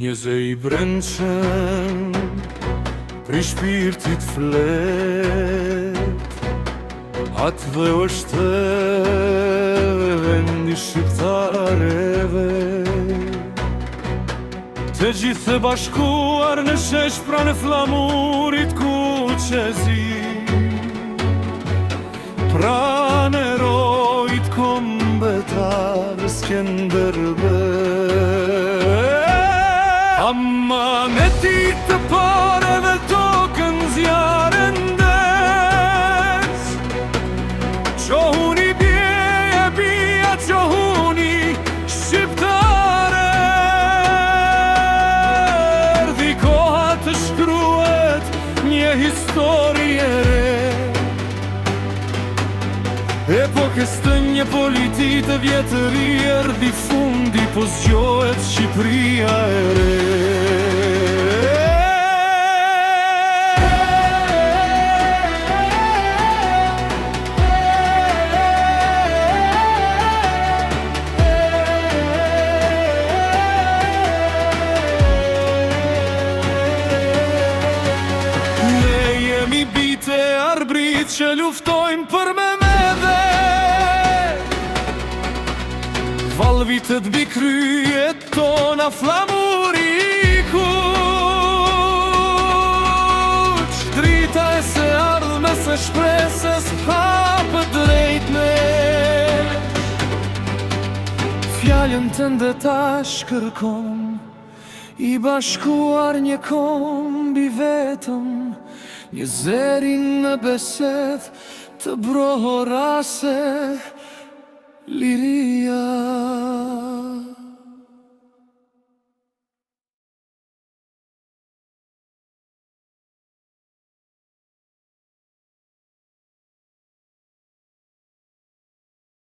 Njëzë I brendshëm prej shpirtit flet, atë dhe është vendi shqiptareve, të gjithë bashkuar në shesh pranë flamurit kuqezi, pranë erojit kombëtar Skenderbeg. Amanetit të pareve tokën zjarën des, qohuni bjeje bia, qohuni shqiptare, erdi koha të shkruhet një histori e re, epokës të një politi të vjetëri, erdi fundi po zgjohet Shqipëria e re. Ne jemi bite arbrit që luftojmë për Mehmedhe, valvitët mbi kryet tona, flamuri I kuq, drita e se ardhme se shpresës hapët drejt ne. Fjallën tënde tash kërkon, I bashkuar një kombi vetëm, një zerin në beseth të brohorase liria.